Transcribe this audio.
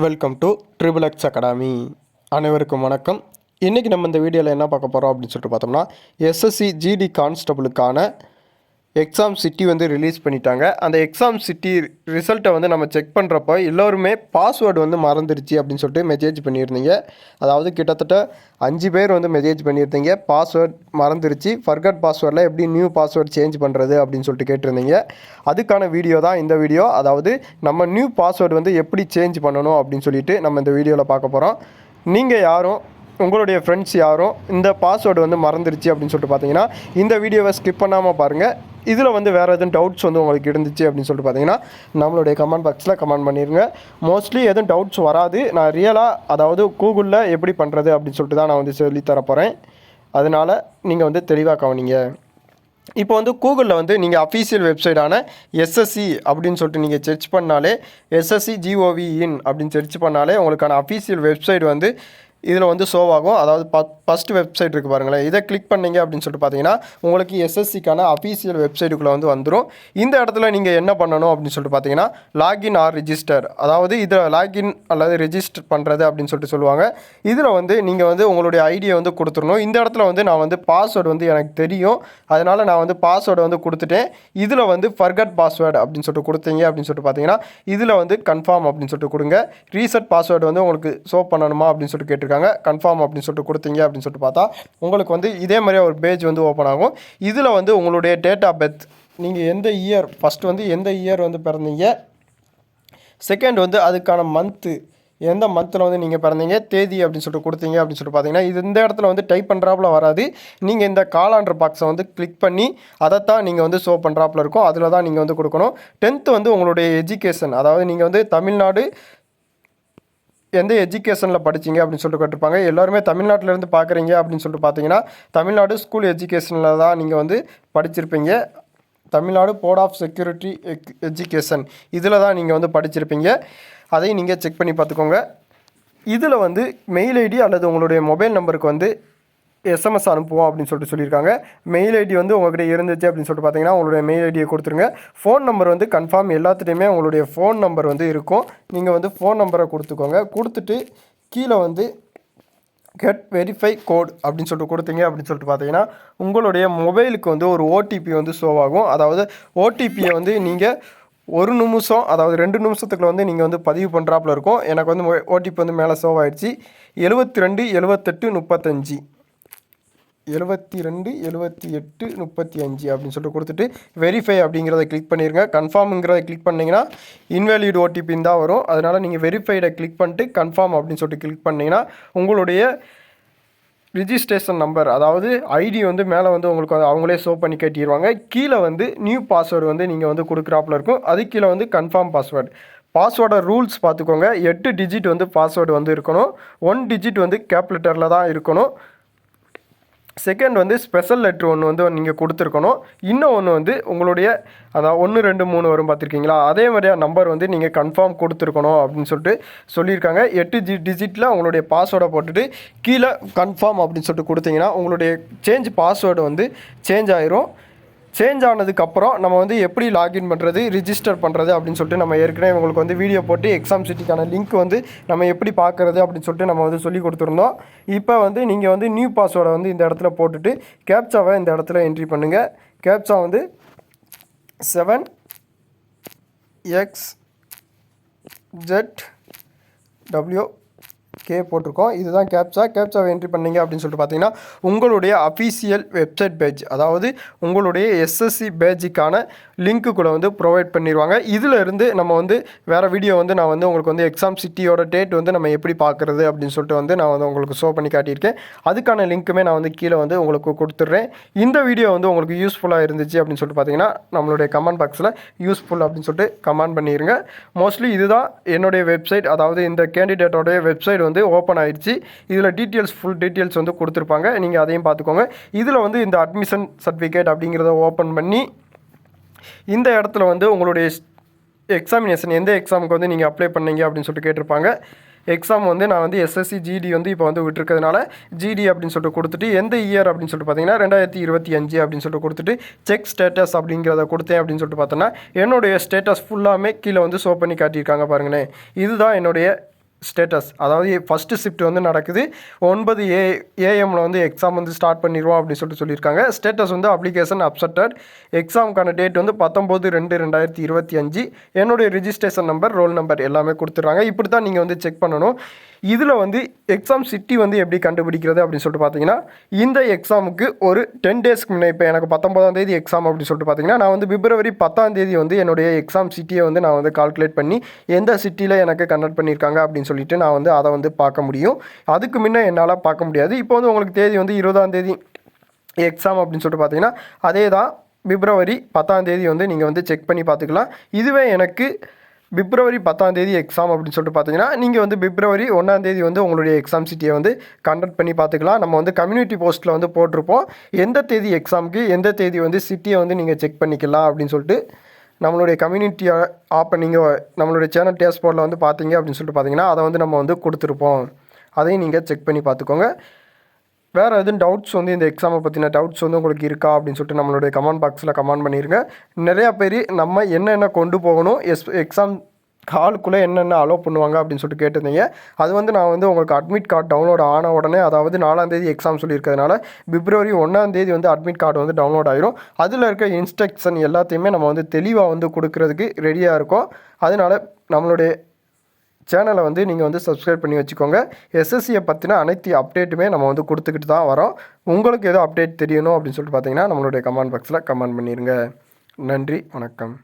Welcome to triple X academy. அனைவருக்கும் வணக்கம். இன்றைக்கி நம்ம இந்த வீடியோவில் என்ன பார்க்க போகிறோம் அப்படின்னு சொல்லிட்டு பார்த்தோம்னா, எஸ்எஸ்சி ஜிடி கான்ஸ்டபிளுக்கான எக்ஸாம் சிட்டி வந்து ரிலீஸ் பண்ணிட்டாங்க. அந்த எக்ஸாம் சிட்டி ரிசல்ட்டை வந்து நம்ம செக் பண்ணுறப்போ எல்லோருமே பாஸ்வேர்டு வந்து மறந்துடுச்சு அப்படின்னு சொல்லிட்டு மெசேஜ் பண்ணியிருந்தீங்க. அதாவது கிட்டத்தட்ட 5 பேர் வந்து மெசேஜ் பண்ணியிருந்தீங்க, பாஸ்வேர்ட் மறந்துடுச்சு, ஃபர்கட் பாஸ்வேர்டில் எப்படி நியூ பாஸ்வேர்ட் சேஞ்ச் பண்ணுறது அப்படின்னு சொல்லிட்டு கேட்டிருந்தீங்க. அதுக்கான வீடியோ தான் இந்த வீடியோ. அதாவது நம்ம நியூ பாஸ்வேர்டு வந்து எப்படி சேஞ்ச் பண்ணணும் அப்படின்னு சொல்லிட்டு நம்ம இந்த வீடியோவில் பார்க்க போகிறோம். நீங்கள் யாரும் உங்களுடைய ஃப்ரெண்ட்ஸ் யாரும் இந்த பாஸ்வேர்டு வந்து மறந்துடுச்சு அப்படின்னு சொல்லிட்டு பார்த்தீங்கன்னா இந்த வீடியோவை ஸ்கிப் பண்ணாமல் பாருங்கள். இதில் வந்து வேறு எதுவும் டவுட்ஸ் வந்து உங்களுக்கு இருந்துச்சு அப்படின்னு சொல்லிட்டு பார்த்தீங்கன்னா நம்மளுடைய கமெண்ட் பாக்ஸில் கமெண்ட் பண்ணிடுங்க. மோஸ்ட்லி எதுவும் டவுட்ஸ் வராது. நான் ரியலாக அதாவது கூகுளில் எப்படி பண்ணுறது அப்படின்னு சொல்லிட்டு தான் நான் வந்து சொல்லித்தர போகிறேன். அதனால் நீங்கள் வந்து தெளிவாக கவனிங்க. இப்போ வந்து கூகுளில் வந்து நீங்கள் அஃபீஷியல் வெப்சைட்டான எஸ்எஸ்சி அப்படின்னு சொல்லிட்டு நீங்கள் சர்ச் பண்ணாலே, எஸ்எஸ்சி GOV-in அப்படின்னு சர்ச் பண்ணாலே உங்களுக்கான அஃபீஷியல் வெப்சைட் வந்து இதில் வந்து ஷோ ஆகும். அதாவது ஃபஸ்ட் வெப்சைட் இருக்குது பாருங்களேன், இதை கிளிக் பண்ணிங்க அப்படின்னு சொல்லிட்டு பார்த்தீங்கன்னா உங்களுக்கு எஸ்எஸ்சிக்கான அஃபீஷியல் வெப்சைட்டுக்குள்ளே வந்து வந்துடும். இந்த இடத்துல நீங்கள் என்ன பண்ணணும் அப்படின்னு சொல்லிட்டு பார்த்தீங்கன்னா லாகின் ஆர் ரிஜிஸ்டர், அதாவது இதில் லாகின் அல்லது ரெஜிஸ்டர் பண்ணுறது அப்படின்னு சொல்லிட்டு சொல்லுவாங்க. இதில் வந்து நீங்கள் வந்து உங்களுடைய ஐடியை வந்து கொடுத்துடணும். இந்த இடத்துல வந்து நான் வந்து பாஸ்வேர்டு வந்து எனக்கு தெரியும், அதனால் நான் வந்து பாஸ்வேர்டு வந்து கொடுத்துட்டேன். இதில் வந்து ஃபர்கட் பாஸ்வேர்டு அப்படின்னு சொல்லிட்டு கொடுத்தீங்க அப்படின்னு சொல்லிட்டு பார்த்தீங்கன்னா இதில் வந்து கன்ஃபார்ம் அப்படின்னு சொல்லிட்டு கொடுங்க. ரீசெட் பாஸ்வேர்டு வந்து உங்களுக்கு ஷோ பண்ணணுமா அப்படின்னு சொல்லிட்டு கேட்டிருக்காங்க. கன்ஃபார்ம் அப்படின்னு சொல்லிட்டு கொடுத்தீங்க அப்படின்னு சொல்லிட்டு பார்த்தா உங்களுக்கு வந்து இதே மாதிரியே ஒரு பேஜ் வந்து ஓப்பன் ஆகும். இதில் வந்து உங்களுடைய டேட் ஆஃப் பர்த், நீங்கள் எந்த இயர், ஃபஸ்ட்டு வந்து எந்த இயர் வந்து பிறந்தீங்க, செகண்ட் வந்து அதுக்கான மந்த்து, எந்த மந்தில் வந்து நீங்கள் பிறந்தீங்க, தேதி அப்படின்னு சொல்லிட்டு கொடுத்தீங்க அப்படின்னு சொல்லிட்டு பார்த்தீங்கன்னா இது இந்த இடத்துல வந்து டைப் பண்ணுறாப்புல வராது. நீங்கள் இந்த காலாண்டர் பாக்ஸை வந்து கிளிக் பண்ணி அதைத்தான் நீங்கள் வந்து ஷோ பண்ணுறாப்புல இருக்கும். அதில் தான் நீங்கள் வந்து கொடுக்கணும். 10th வந்து உங்களுடைய எஜுகேஷன், அதாவது நீங்கள் வந்து தமிழ்நாடு எந்த எஜுகேஷனில் படிச்சிங்க அப்படின்னு சொல்லிட்டு கேட்டிருப்பாங்க. எல்லாருமே தமிழ்நாட்டிலேருந்து பார்க்குறீங்க அப்படின்னு சொல்லிட்டு பார்த்தீங்கன்னா தமிழ்நாடு ஸ்கூல் எஜுகேஷனில் தான் நீங்கள் வந்து படிச்சிருப்பீங்க. Tamil Nadu board of security education இதில் தான் நீங்கள் வந்து படிச்சிருப்பீங்க. அதையும் நீங்கள் செக் பண்ணி பார்த்துக்கோங்க. இதில் வந்து மெயில் ஐடி அல்லது உங்களுடைய மொபைல் நம்பருக்கு வந்து SMS அனுப்புவோம் அப்படின்னு சொல்லிட்டு சொல்லியிருக்காங்க. மெயில் ஐடி வந்து உங்கள்கிட்ட இருந்துச்சு அப்படின்னு சொல்லிட்டு பார்த்தீங்கன்னா உங்களுடைய மெயில் ஐடியை கொடுத்துருங்க. ஃபோன் நம்பர் வந்து கன்ஃபார்ம் எல்லாத்துலேயுமே உங்களுடைய ஃபோன் நம்பர் வந்து இருக்கும். நீங்கள் வந்து ஃபோன் நம்பரை கொடுத்துக்கோங்க. கொடுத்துட்டு கீழே வந்து கெட் வெரிஃபை கோட் அப்படின்னு சொல்லிட்டு கொடுத்தீங்க அப்படின்னு சொல்லிட்டு பார்த்தீங்கன்னா உங்களுடைய மொபைலுக்கு வந்து ஒரு OTP வந்து ஷோ ஆகும். அதாவது OTPயை வந்து நீங்கள் 1 நிமிஷம், அதாவது 2 நிமிஷத்துக்குள்ள வந்து நீங்கள் வந்து பதிவு பண்ணுறாப்புல இருக்கும். எனக்கு வந்து OTP வந்து மேலே ஷோ ஆகிடுச்சு. 72 78 35 72 78 35 அப்படின்னு சொல்லிட்டு கொடுத்துட்டு வெரிஃபை அப்படிங்கிறத கிளிக் பண்ணிடுங்க. கன்ஃபார்முங்கிறத கிளிக் பண்ணிங்கன்னா இன்வேலிட் OTP தான் வரும். அதனால் நீங்கள் வெரிஃபைடை கிளிக் பண்ணிட்டு கன்ஃபார்ம் அப்படின்னு சொல்லிட்டு கிளிக் பண்ணிங்கன்னா உங்களுடைய ரிஜிஸ்ட்ரேஷன் நம்பர், அதாவது ஐடி வந்து மேலே வந்து உங்களுக்கு வந்து அவங்களே ஷோ பண்ணி கட்டிடுவாங்க. கீழே வந்து நியூ பாஸ்வேர்டு வந்து நீங்கள் வந்து கொடுக்குறாப்புல இருக்கும். அது கீழே வந்து கன்ஃபார்ம் பாஸ்வேர்டு. பாஸ்வேர்டோட ரூல்ஸ் பார்த்துக்கோங்க. 8 டிஜிட் வந்து பாஸ்வேர்டு வந்து இருக்கணும். 1 டிஜிட் வந்து கேப் லெட்டரில் தான் இருக்கணும். செகண்ட் வந்து ஸ்பெஷல் லெட்ரு ஒன்று வந்து நீங்கள் கொடுத்துருக்கணும். இன்னும் ஒன்று வந்து உங்களுடைய அதான் 1 2 3 வரும் பார்த்துருக்கீங்களா, அதே மாதிரியா நம்பர் வந்து நீங்கள் கன்ஃபார்ம் கொடுத்துருக்கணும் அப்படின்னு சொல்லிட்டு சொல்லியிருக்காங்க. 8 டிஜிட்டில் உங்களுடைய பாஸ்வேர்டை போட்டுட்டு கீழே கன்ஃபார்ம் அப்படின்னு சொல்லிட்டு கொடுத்தீங்கன்னா உங்களுடைய பாஸ்வேர்டு வந்து சேஞ்ச் ஆயிரும். சேஞ்ச் ஆனதுக்கப்புறம் நம்ம வந்து எப்படி லாகின் பண்ணுறது, ரிஜிஸ்டர் பண்ணுறது அப்படின்னு சொல்லிட்டு நம்ம ஏற்கனவே உங்களுக்கு வந்து வீடியோ போட்டு எக்ஸாம் சிட்டிக்கான லிங்க் வந்து நம்ம எப்படி பார்க்குறது அப்படின்னு சொல்லிட்டு நம்ம வந்து சொல்லி கொடுத்துருந்தோம். இப்போ வந்து நீங்கள் வந்து நியூ பாஸ்வேர்டை வந்து இந்த இடத்துல போட்டுட்டு கேப்சாவை இந்த இடத்துல என்ட்ரி பண்ணுங்கள். கேப்சா வந்து 7XZWK போட்டிருக்கோம். இதுதான் கேப்சாவை என்ட்ரி பண்ணிங்க அப்படின்னு சொல்லிட்டு பார்த்தீங்கன்னா உங்களுடைய அஃபீஷியல் வெப்சைட் பேஜ், அதாவது உங்களுடைய எஸ்எஸ்சி பேஜுக்கான லிங்க்கு கூட வந்து ப்ரொவைட் பண்ணிடுவாங்க. இதில் இருந்து நம்ம வந்து வேறு வீடியோ வந்து நான் வந்து உங்களுக்கு வந்து எக்ஸாம் சிட்டியோட டேட் வந்து நம்ம எப்படி பார்க்குறது அப்படின்னு சொல்லிட்டு வந்து நான் வந்து உங்களுக்கு ஷோ பண்ணி காட்டியிருக்கேன். அதுக்கான லிங்க்குமே நான் வந்து கீழே வந்து உங்களுக்கு கொடுத்துட்றேன். இந்த வீடியோ வந்து உங்களுக்கு யூஸ்ஃபுல்லாக இருந்துச்சு அப்படின்னு சொல்லிட்டு பார்த்தீங்கன்னா நம்மளுடைய கமெண்ட் பாக்ஸில் யூஸ்ஃபுல் அப்படின்னு சொல்லிட்டு கமெண்ட் பண்ணிடுங்க. மோஸ்ட்லி இதுதான் என்னுடைய வெப்சைட், அதாவது இந்த கேண்டிடேட்டோடைய வெப்சைட் வந்து ஓப்பன் ஆயிடுச்சு. இதில் ஃபுல் டீட்டெயில்ஸ் வந்து கொடுத்துருப்பாங்க. நீங்கள் அதையும் பார்த்துக்கோங்க. இதில் வந்து இந்த அட்மிஷன் சர்டிஃபிகேட் அப்படிங்கிறத ஓப்பன் பண்ணி இந்த இடத்துல வந்து உங்களுடைய எக்ஸாமினேஷன் எந்த எக்ஸாமுக்கு வந்து நீங்கள் அப்ளை பண்ணீங்க அப்படின்னு சொல்லிட்டு கேட்டிருப்பாங்க. எக்ஸாம் வந்து நான் வந்து எஸ்எஸ்சி ஜிடி வந்து இப்போ வந்து விட்டுருக்கிறதுனால ஜிடி அப்படின்னு சொல்லிட்டு கொடுத்துட்டு எந்த இயர் அப்படின்னு சொல்லிட்டு பார்த்தீங்கன்னா 2025 அப்படின்னு சொல்லிட்டு கொடுத்துட்டு செக் ஸ்டேட்டஸ் அப்படிங்கிறத கொடுத்தேன் அப்படின்னு சொல்லிட்டு பார்த்தோன்னா என்னுடைய ஸ்டேட்டஸ் ஃபுல்லாமே கீழே வந்து ஷோ பண்ணி காட்டியிருக்காங்க பாருங்களேன். இதுதான் என்னுடைய ஸ்டேட்டஸ், அதாவது ஃபஸ்ட்டு ஷிஃப்ட் வந்து நடக்குது 9 ஏஎம்மில் வந்து எக்ஸாம் வந்து ஸ்டார்ட் பண்ணிடுவோம் அப்படின்னு சொல்லியிருக்காங்க. ஸ்டேட்டஸ் வந்து அப்ளிகேஷன் அக்செப்டட். எக்ஸாமுக்கான டேட் வந்து 19/2/2025. என்னுடைய ரிஜிஸ்ட்ரேஷன் நம்பர், ரோல் நம்பர் எல்லாமே கொடுத்துட்றாங்க. இப்படி தான் நீங்கள் வந்து செக் பண்ணணும். இதில் வந்து எக்ஸாம் சிட்டி வந்து எப்படி கண்டுபிடிக்கிறது அப்படின்னு சொல்லிட்டு பார்த்தீங்கன்னா, இந்த எக்ஸாமுக்கு ஒரு 10 டேஸ்க்கு முன்னே, இப்போ எனக்கு 19ஆம் தேதி எக்ஸாம் அப்படின்னு சொல்லிட்டு பார்த்தீங்கன்னா, நான் வந்து பிப்ரவரி 10ஆம் தேதி வந்து என்னுடைய எக்ஸாம் சிட்டியை வந்து நான் வந்து கால்குலேட் பண்ணி எந்த சிட்டியில் எனக்கு கண்டக்ட் பண்ணியிருக்காங்க அப்படின்னு சொல்லிட்டு நான் வந்து அதை வந்து பார்க்க முடியும். அதுக்கு முன்னே என்னால் பார்க்க முடியாது. இப்போ வந்து உங்களுக்கு தேதி வந்து 20ஆம் தேதி எக்ஸாம் அப்படின்னு சொல்லிட்டு பார்த்தீங்கன்னா, அதே தான் பிப்ரவரி 10ஆம் தேதி வந்து நீங்கள் வந்து செக் பண்ணி பார்த்துக்கலாம். இதுவே எனக்கு பிப்ரவரி 10ஆம் தேதி எக்ஸாம் அப்படின்னு சொல்லிட்டு பார்த்தீங்கன்னா, நீங்கள் வந்து பிப்ரவரி 1ஆம் தேதி வந்து உங்களுடைய எக்ஸாம் சிட்டியை வந்து கண்டக்ட் பண்ணி பார்த்துக்கலாம். நம்ம வந்து கம்யூனிட்டி போஸ்ட்டில் வந்து போட்டிருப்போம், எந்த தேதி எக்ஸாமுக்கு எந்த தேதி வந்து சிட்டியை வந்து நீங்கள் செக் பண்ணிக்கலாம் அப்படின்னு சொல்லிட்டு. நம்மளுடைய கம்யூனிட்டி ஆப்பை நீங்கள் நம்மளுடைய சேனல் டேஷ்போர்டில் வந்து பார்த்தீங்க அப்படின்னு சொல்லிட்டு பார்த்தீங்கன்னா, அதை வந்து நம்ம வந்து கொடுத்துருப்போம். அதையும் நீங்கள் செக் பண்ணி பார்த்துக்கோங்க. வேறு எதுவும் டவுட்ஸ் வந்து இந்த எக்ஸாமை பற்றின டவுட்ஸ் வந்து உங்களுக்கு இருக்கா அப்படின்னு சொல்லிட்டு நம்மளுடைய கமெண்ட் பாக்ஸில் கமெண்ட் பண்ணிடுங்க. நிறையா பேர் நம்ம என்னென்ன கொண்டு போகணும், எக்ஸாம் ஹாலுக்குள்ளே என்னென்ன அலோவ் பண்ணுவாங்க அப்படின்னு சொல்லிட்டு கேட்டிருந்தீங்க. அது வந்து நான் வந்து உங்களுக்கு அட்மிட் கார்டு டவுன்லோட் ஆன உடனே, அதாவது 4ஆம் தேதி எக்ஸாம் சொல்லியிருக்கிறதுனால பிப்ரவரி 1ஆம் தேதி வந்து அட்மிட் கார்டு வந்து டவுன்லோட் ஆகிரும். அதில் இருக்க இன்ஸ்ட்ரக்ஷன் எல்லாத்தையுமே நம்ம வந்து தெளிவாக வந்து கொடுக்கறதுக்கு ரெடியாக இருக்கோம். அதனால் நம்மளுடைய சேனலை வந்து நீங்கள் வந்து சப்ஸ்கிரைப் பண்ணி வச்சுக்கோங்க. எஸ்எஸ்சியை பற்றின அனைத்து அப்டேட்டுமே நம்ம வந்து கொடுத்துக்கிட்டு தான் வரோம். உங்களுக்கு எதோ அப்டேட் தெரியணும் அப்படின்னு சொல்லிட்டு பார்த்தீங்கன்னா, நம்மளுடைய கமெண்ட் பாக்ஸில் கமெண்ட் பண்ணிடுங்க. நன்றி, வணக்கம்.